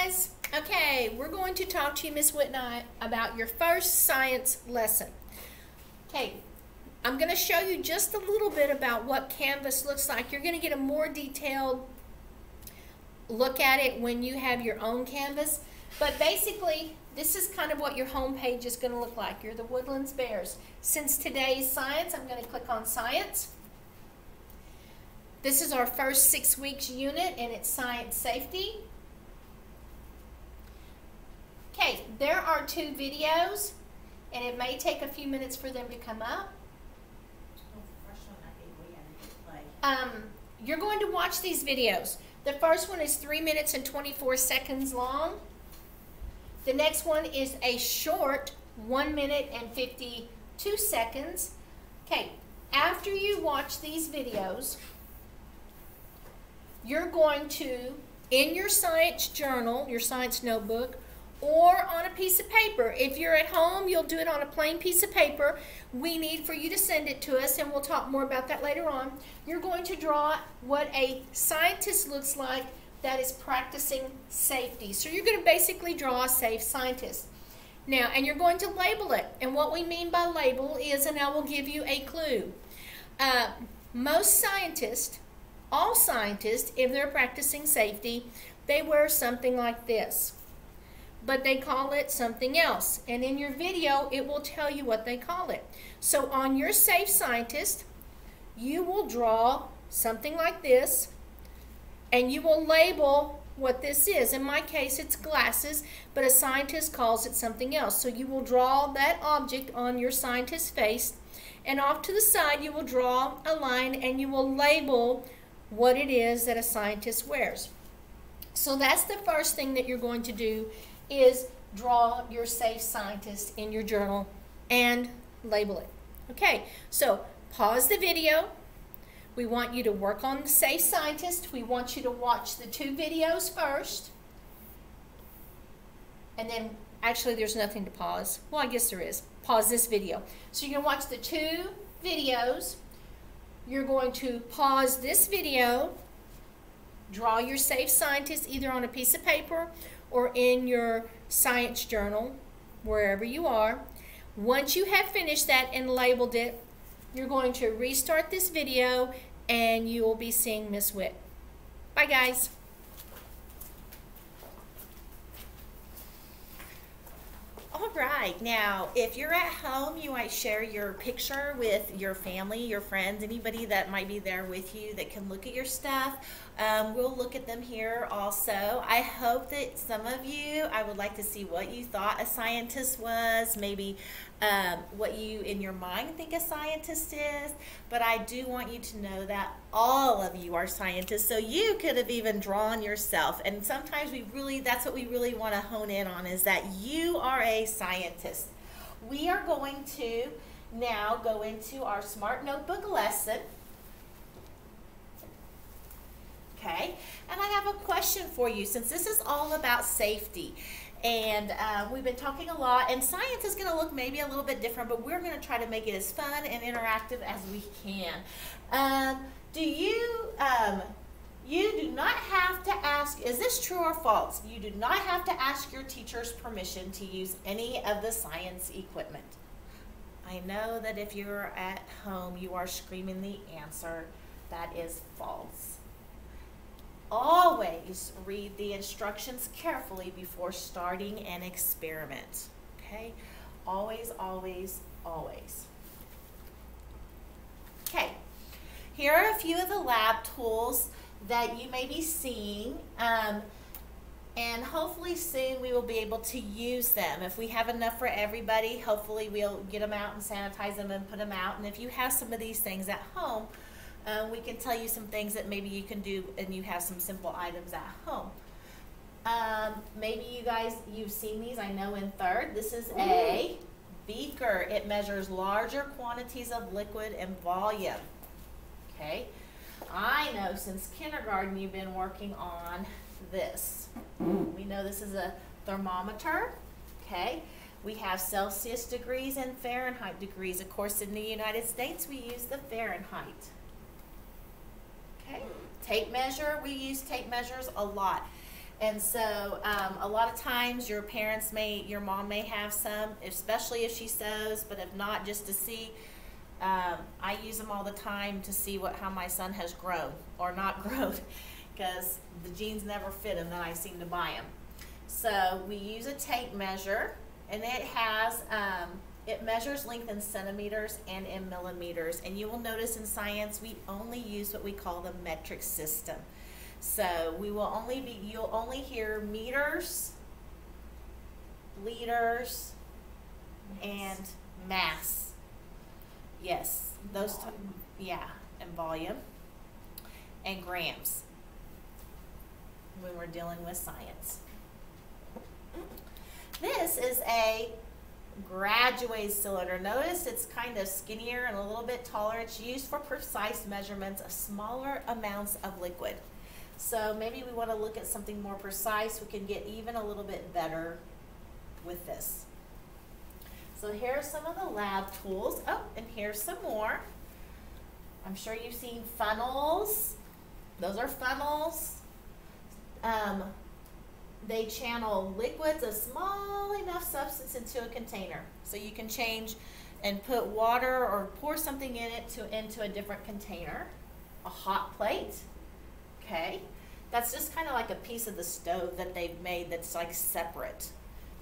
guys. Okay, we're going to talk to you, Miss Whit and I, about your first science lesson. Okay, I'm going to show you just a little bit about what Canvas looks like. You're going to get a more detailed look at it when you have your own Canvas. But basically, this is kind of what your home page is going to look like. You're the Woodlands Bears. Since today's science, I'm going to click on Science. This is our first 6 weeks unit, and it's Science Safety. Okay, there are 2 videos, and it may take a few minutes for them to come up. You're going to watch these videos. The first one is 3 minutes and 24 seconds long. The next one is a short 1 minute and 52 seconds. Okay, after you watch these videos, you're going to, in your science journal, your science notebook, or on a piece of paper. If you're at home, you'll do it on a plain piece of paper. We need for you to send it to us, and we'll talk more about that later on. You're going to draw what a scientist looks like that is practicing safety. So you're going to basically draw a safe scientist. Now, and you're going to label it. And what we mean by label is, and I will give you a clue. Most scientists, all scientists, if they're practicing safety, they wear something like this. But they call it something else. And in your video, it will tell you what they call it. So on your safe scientist, you will draw something like this, and you will label what this is. In my case, it's glasses, but a scientist calls it something else. So you will draw that object on your scientist's face, and off to the side, you will draw a line, and you will label what it is that a scientist wears. So that's the first thing that you're going to do, is draw your safe scientist in your journal and label it. Okay, so pause the video. We want you to work on the safe scientist. We want you to watch the 2 videos first. And then, actually there's nothing to pause. Well, I guess there is. Pause this video. So you're going to watch the 2 videos. You're going to pause this video, draw your safe scientist either on a piece of paper or in your science journal, wherever you are. Once you have finished that and labeled it, you're going to restart this video and you will be seeing Miss Whit. Bye, guys. All right, now if you're at home, you might share your picture with your family, your friends, anybody that might be there with you that can look at your stuff. We'll look at them here also. I hope that some of you, I would like to see what you thought a scientist was, maybe what you in your mind think a scientist is, but I do want you to know that all of you are scientists, so you could have even drawn yourself, and sometimes that's what we really want to hone in on, is that you are a scientist. We are going to now go into our Smart Notebook lesson. Okay, and I have a question for you, since this is all about safety. And we've been talking a lot, and science is going to look maybe a little bit different, but we're going to try to make it as fun and interactive as we can. You do not have to ask, is this true or false? You do not have to ask your teacher's permission to use any of the science equipment. I know that if you're at home, you are screaming the answer. That is false. Always read the instructions carefully before starting an experiment. Okay? Always, always, always. Okay. Here are a few of the lab tools that you may be seeing, and hopefully soon we will be able to use them. If we have enough for everybody, hopefully we'll get them out and sanitize them and put them out. And if you have some of these things at home, we can tell you some things that maybe you can do, and you have some simple items at home. Maybe you guys, you've seen these, I know, in 3rd. This is a beaker. It measures larger quantities of liquid and volume. Okay, I know since kindergarten you've been working on this. We know this is a thermometer. Okay, we have Celsius degrees and Fahrenheit degrees. Of course, in the United States, we use the Fahrenheit. Okay, tape measure, we use tape measures a lot. And so a lot of times your mom may have some, especially if she sews, but if not, just to see. I use them all the time to see how my son has grown or not grown, because the jeans never fit him, then I seem to buy them. So we use a tape measure, and it measures length in centimeters and in millimeters. And you will notice in science we only use what we call the metric system. So you'll only hear meters, liters, and mass. Yes, those, and volume, and grams when we're dealing with science. This is a graduated cylinder. Notice it's kind of skinnier and a little bit taller. It's used for precise measurements of smaller amounts of liquid. So maybe we want to look at something more precise. We can get even a little bit better with this. So here are some of the lab tools. Oh, and here's some more. I'm sure you've seen funnels. Those are funnels. They channel liquids of small enough substance into a container. So you can change and put water or pour something in it into a different container. A hot plate. Okay. That's just kind of like a piece of the stove that they've made that's like separate.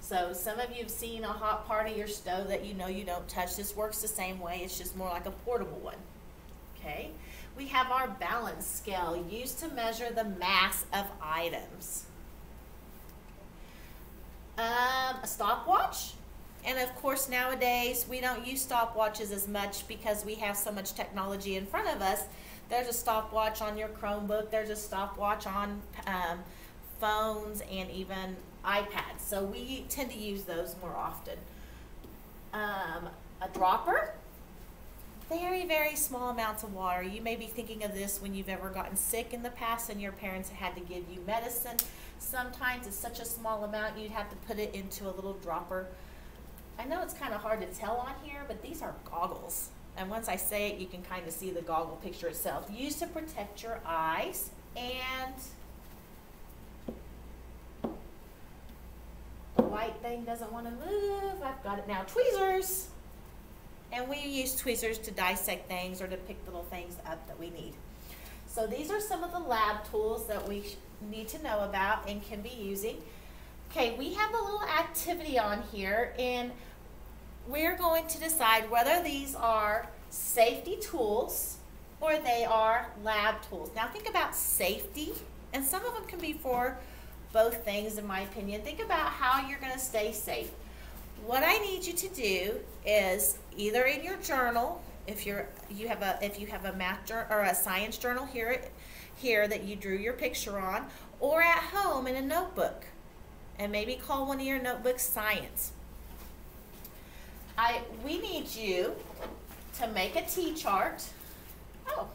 So some of you have seen a hot part of your stove that you know you don't touch. This works the same way. It's just more like a portable one. Okay. We have our balance scale used to measure the mass of items. A stopwatch. And of course nowadays we don't use stopwatches as much because we have so much technology in front of us. There's a stopwatch on your Chromebook. There's a stopwatch on phones and even iPads. So we tend to use those more often. A dropper. Very, very small amounts of water. You may be thinking of this when you've ever gotten sick in the past and your parents had to give you medicine. Sometimes it's such a small amount you'd have to put it into a little dropper. I know it's kind of hard to tell on here, but these are goggles. And once I say it, you can kind of see the goggle picture itself. Used to protect your eyes. And the white thing doesn't want to move. I've got it now. Tweezers. And we use tweezers to dissect things or to pick little things up that we need. So these are some of the lab tools that we need to know about and can be using. Okay, we have a little activity on here, and we're going to decide whether these are safety tools or they are lab tools. Now think about safety, and some of them can be for both things in my opinion. Think about how you're going to stay safe. What I need you to do is either in your journal, if you have a math journal or a science journal here that you drew your picture on, or at home in a notebook, and maybe call one of your notebooks science. We need you to make a T-chart. Oh,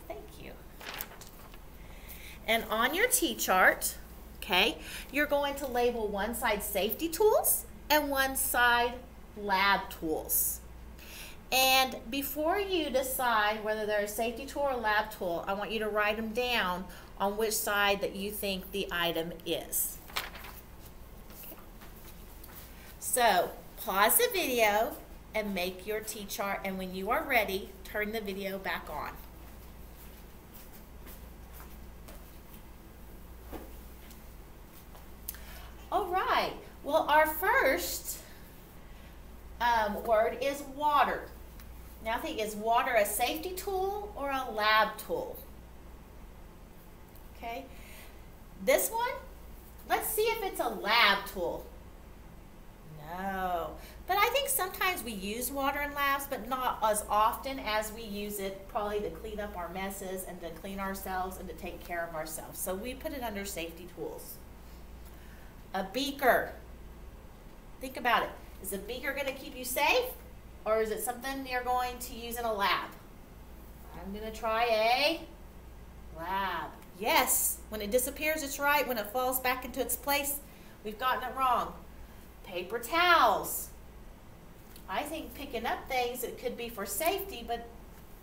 thank you. And on your T-chart, okay, you're going to label one side safety tools and one side lab tools. And before you decide whether they're a safety tool or a lab tool, I want you to write them down on which side that you think the item is. Okay. So pause the video and make your T-chart, and when you are ready, turn the video back on. All right, well, our first word is water. Now think, is water a safety tool or a lab tool? Okay, this one, let's see if it's a lab tool. No, but I think sometimes we use water in labs, but not as often as we use it probably to clean up our messes and to clean ourselves and to take care of ourselves. So we put it under safety tools. A beaker. Think about it. Is a beaker going to keep you safe, or is it something you're going to use in a lab? I'm going to try a lab. Yes, when it disappears, it's right. When it falls back into its place, we've gotten it wrong. Paper towels. I think picking up things, it could be for safety, but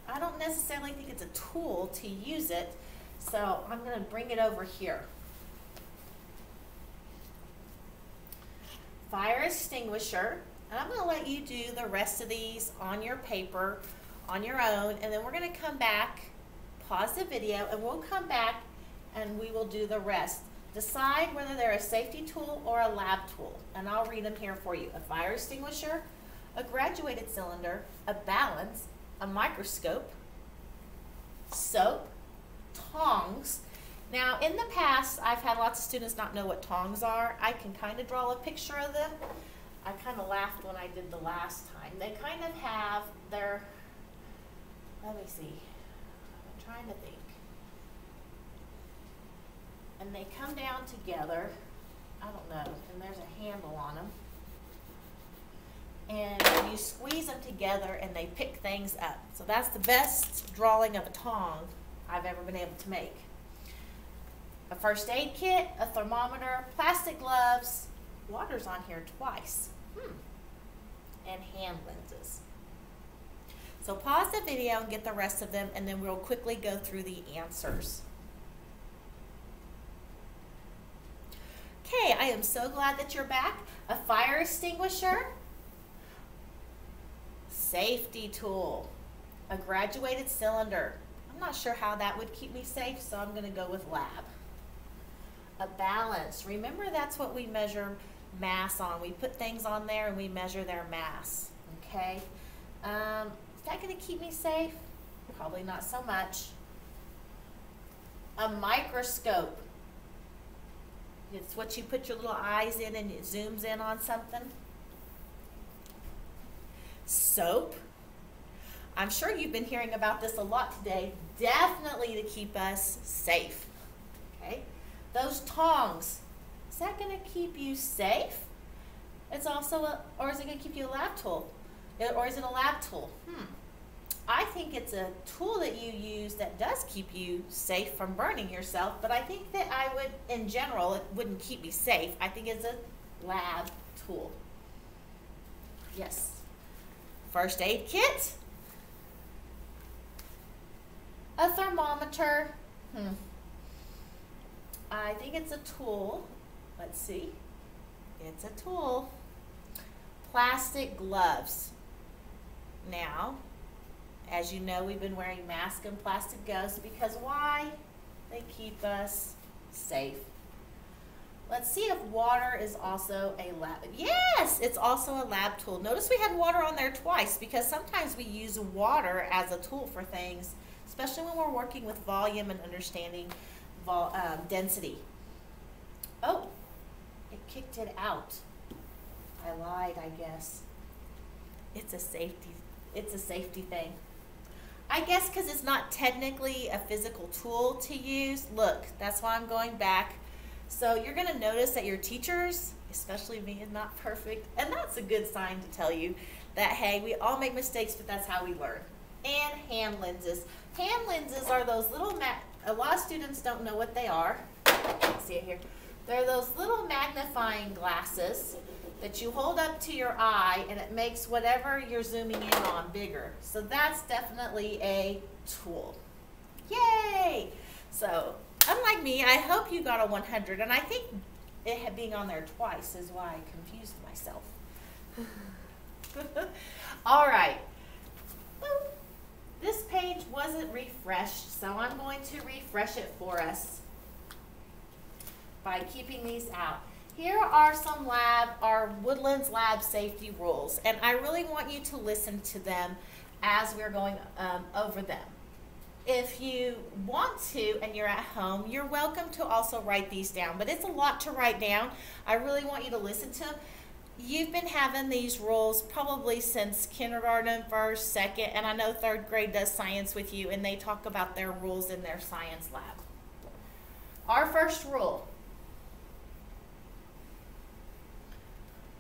I don't necessarily think it's a tool to use it. So I'm going to bring it over here. fire extinguisher, and I'm going to let you do the rest of these on your paper on your own, and then we're going to come back, pause the video, and we'll come back and we will do the rest. Decide whether they're a safety tool or a lab tool, and I'll read them here for you. A fire extinguisher, a graduated cylinder, a balance, a microscope, soap, tongs. Now, in the past, I've had lots of students not know what tongs are. I can kind of draw a picture of them. I kind of laughed when I did the last time. They kind of have their, let me see, I'm trying to think. And they come down together, I don't know, and there's a handle on them. And you squeeze them together and they pick things up. So that's the best drawing of a tong I've ever been able to make. A first aid kit, a thermometer, plastic gloves, water's on here twice, and hand lenses. So pause the video and get the rest of them, and then we'll quickly go through the answers. Okay, I am so glad that you're back. A fire extinguisher, safety tool, a graduated cylinder. I'm not sure how that would keep me safe, so I'm going to go with lab. A balance. Remember, that's what we measure mass on. We put things on there and we measure their mass. Okay. Is that going to keep me safe? Probably not so much. A microscope. It's what you put your little eyes in and it zooms in on something. Soap. I'm sure you've been hearing about this a lot today. Definitely to keep us safe. Okay. Those tongs, is that going to keep you safe? It's also or is it going to keep you a lab tool? Or is it a lab tool? I think it's a tool that you use that does keep you safe from burning yourself, but I think that I would, in general, it wouldn't keep me safe. I think it's a lab tool. Yes. First aid kit. A thermometer. I think it's a tool. Let's see. It's a tool. Plastic gloves. Now, as you know, we've been wearing masks and plastic gloves because why? They keep us safe. Let's see if water is also a lab. Yes, it's also a lab tool. Notice we had water on there twice because sometimes we use water as a tool for things, especially when we're working with volume and understanding density. Oh, it kicked it out. I lied, I guess. It's a safety thing. I guess because it's not technically a physical tool to use. Look, that's why I'm going back. So you're going to notice that your teachers, especially me, is not perfect. And that's a good sign to tell you that, hey, we all make mistakes, but that's how we learn. And hand lenses. Hand lenses are those little, a lot of students don't know what they are. Let's see it here. They're those little magnifying glasses that you hold up to your eye and it makes whatever you're zooming in on bigger. So that's definitely a tool. Yay! So, unlike me, I hope you got a 100, and I think it being on there twice is why I confused myself. All right. This page wasn't refreshed, so I'm going to refresh it for us by keeping these out. Here are some our Woodlands Lab safety rules, and I really want you to listen to them as we're going over them. If you want to and you're at home, you're welcome to also write these down, but it's a lot to write down. I really want you to listen to them. You've been having these rules probably since kindergarten, first, second, and I know third grade does science with you, and they talk about their rules in their science lab. Our first rule.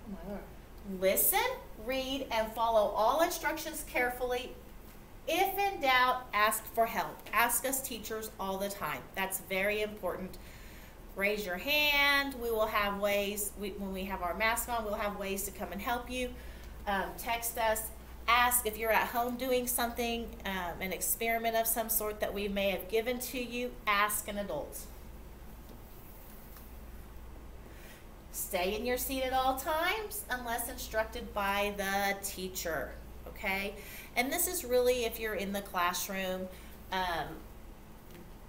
Oh my Lord. Listen, read, and follow all instructions carefully. If in doubt, ask for help. Ask us teachers all the time. That's very important. Raise your hand. We will have ways, when we have our mask on, we'll have ways to come and help you. Text us. Ask if you're at home doing something, an experiment of some sort that we may have given to you. Ask an adult. Stay in your seat at all times unless instructed by the teacher, okay? And this is really if you're in the classroom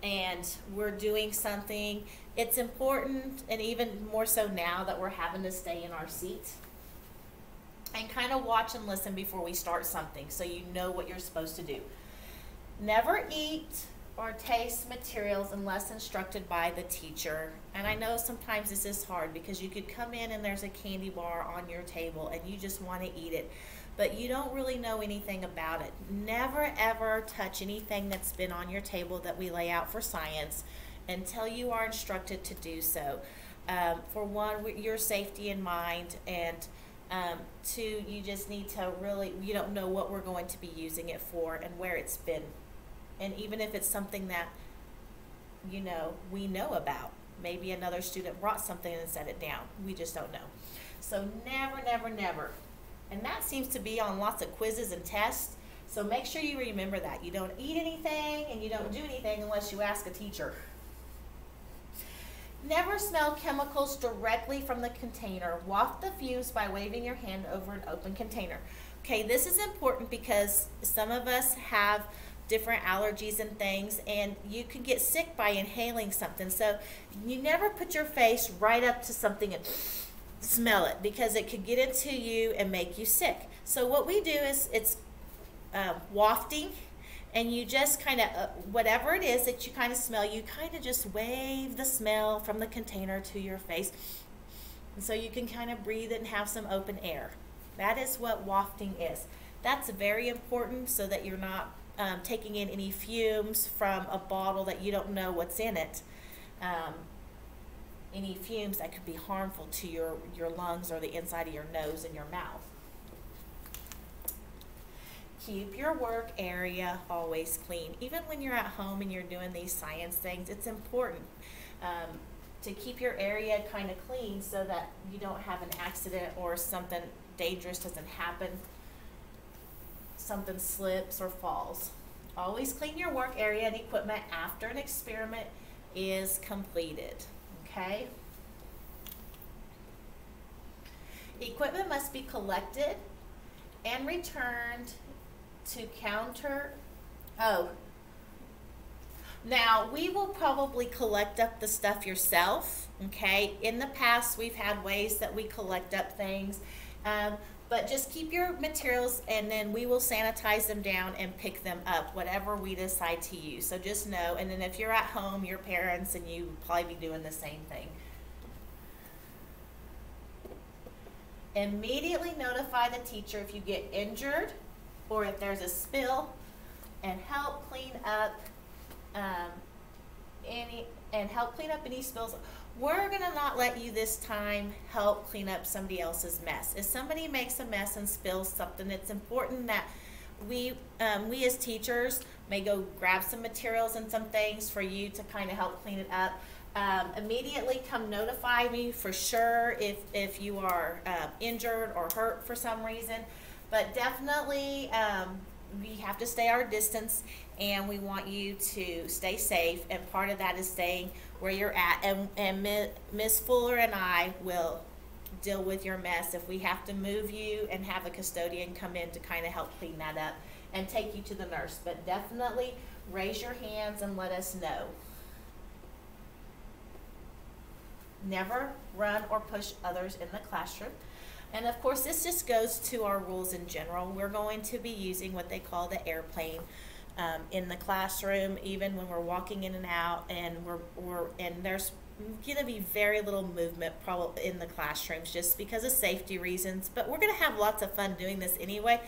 and we're doing something, it's important, and even more so now that we're having to stay in our seat, and kind of watch and listen before we start something so you know what you're supposed to do. Never eat or taste materials unless instructed by the teacher. And I know sometimes this is hard because you could come in and there's a candy bar on your table and you just want to eat it, but you don't really know anything about it. Never ever touch anything that's been on your table that we lay out for science until you are instructed to do so. For one, your safety in mind, and two, you just need to really, you don't know what we're going to be using it for and where it's been. And even if it's something that, you know, we know about, maybe another student brought something and set it down. We just don't know. So never, never, never. And that seems to be on lots of quizzes and tests. So make sure you remember that. You don't eat anything and you don't do anything unless you ask a teacher. Never smell chemicals directly from the container. Waft the fumes by waving your hand over an open container. Okay, this is important because some of us have different allergies and things, and you can get sick by inhaling something. So you never put your face right up to something and smell it because it could get into you and make you sick. So what we do is it's wafting, and you just kind of, whatever it is that you kind of smell, you kind of just wave the smell from the container to your face. And so you can kind of breathe it and have some open air. That is what wafting is. That's very important so that you're not taking in any fumes from a bottle that you don't know what's in it. Any fumes that could be harmful to your lungs or the inside of your nose and your mouth. Keep your work area always clean. Even when you're at home and you're doing these science things, it's important to keep your area kind of clean so that you don't have an accident or something dangerous doesn't happen. Something slips or falls. Always clean your work area and equipment after an experiment is completed. Okay? Equipment must be collected and returned to counter. Now we will probably collect up the stuff yourself. Okay? In the past, we've had ways that we collect up things. But just keep your materials and then we will sanitize them down and pick them up, whatever we decide to use. So just know, and then if you're at home, your parents and you will probably be doing the same thing. Immediately notify the teacher if you get injured or if there's a spill, and help clean up any spills. We're going to not let you this time help clean up somebody else's mess. If somebody makes a mess and spills something, it's important that we as teachers may go grab some materials and some things for you to kind of help clean it up. Immediately come notify me for sure if you are injured or hurt for some reason. But definitely we have to stay our distance, and we want you to stay safe, and part of that is staying where you're at, and Ms. Fuller and I will deal with your mess if we have to move you and have a custodian come in to kind of help clean that up and take you to the nurse. But definitely raise your hands and let us know. Never run or push others in the classroom. And of course, this just goes to our rules in general. We're going to be using what they call the airplane in the classroom, even when we're walking in and out, and there's going to be very little movement probably in the classrooms just because of safety reasons. But we're going to have lots of fun doing this anyway.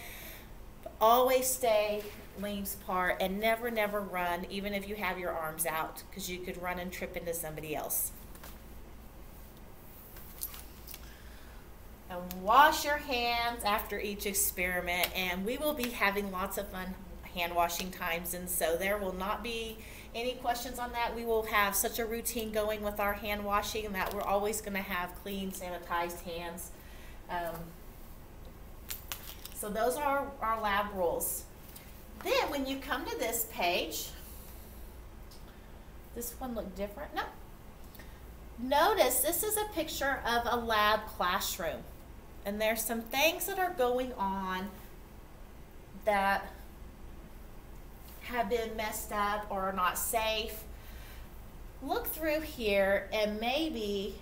Always stay lengths apart and never, never run, even if you have your arms out, because you could run and trip into somebody else. And wash your hands after each experiment, and we will be having lots of fun hand washing times, and so there will not be any questions on that. We will have such a routine going with our hand washing that we're always going to have clean, sanitized hands. So those are our lab rules. Then when you come to this page, this one look different? No. notice this is a picture of a lab classroom. And there's some things that are going on that have been messed up or are not safe. Look through here and maybe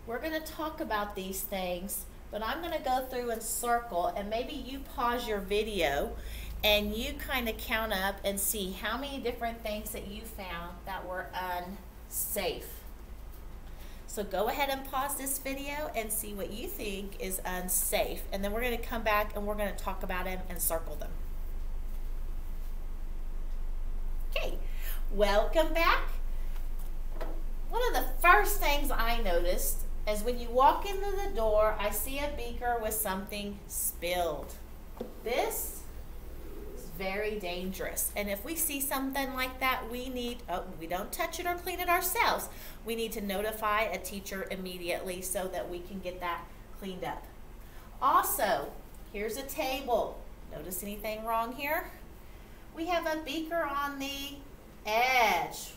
we're going to talk about these things, but I'm going to go through and circle, and maybe you pause your video and you kind of count up and see how many different things that you found that were unsafe. So go ahead and pause this video and see what you think is unsafe. And then we're going to come back and we're going to talk about them and circle them. Okay, welcome back. One of the first things I noticed is when you walk into the door, I see a beaker with something spilled. This very dangerous. And if we see something like that, we don't touch it or clean it ourselves. We need to notify a teacher immediately so that we can get that cleaned up. Also, here's a table. Notice anything wrong here? We have a beaker on the edge.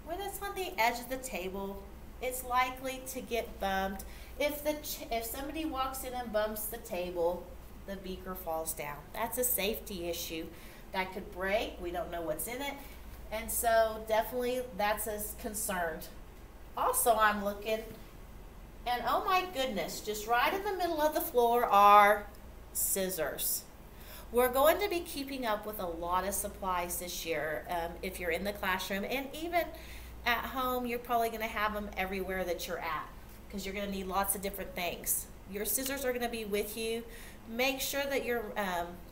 When it's on the edge of the table, it's likely to get bumped. If somebody walks in and bumps the table, the beaker falls down. That's a safety issue. That could break. We don't know what's in it. And so definitely that's a concern. Also, I'm looking, and oh my goodness, just right in the middle of the floor are scissors. We're going to be keeping up with a lot of supplies this year. If you're in the classroom and even at home, you're probably going to have them everywhere that you're at because you're going to need lots of different things. Your scissors are going to be with you. Make sure that you're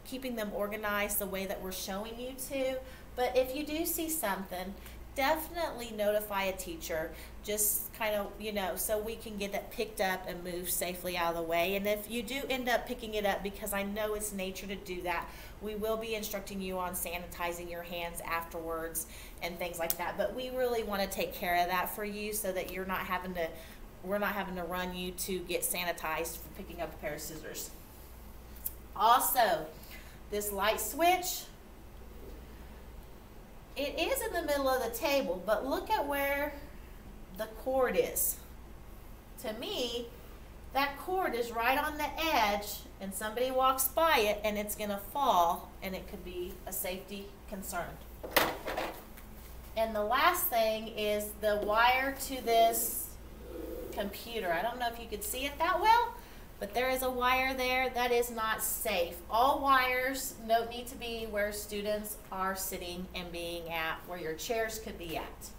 keeping them organized the way that we're showing you to. But if you do see something, definitely notify a teacher, just kind of, so we can get that picked up and moved safely out of the way. And if you do end up picking it up, because I know it's nature to do that, we will be instructing you on sanitizing your hands afterwards and things like that. But we really want to take care of that for you so that we're not having to run you to get sanitized for picking up a pair of scissors. Also, this light switch, it is in the middle of the table, but look at where the cord is. To me, that cord is right on the edge, and somebody walks by it and it's going to fall, and it could be a safety concern. And the last thing is the wire to this computer. I don't know if you could see it that well, but there is a wire there that is not safe. All wires need to be where students are sitting and being at, where your chairs could be at.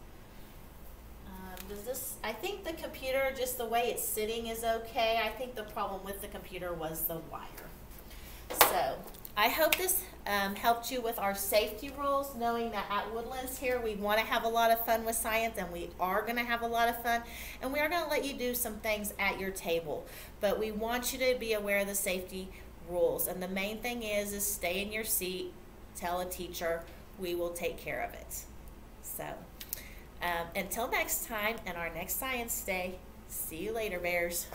I think the computer, just the way it's sitting, is okay. I think the problem with the computer was the wire. So I hope this helped you with our safety rules, knowing that at Woodlands here we want to have a lot of fun with science, and we are going to have a lot of fun, and we are going to let you do some things at your table. But we want you to be aware of the safety rules, and the main thing is stay in your seat, tell a teacher, we will take care of it. So until next time and our next Science Day, see you later, Bears.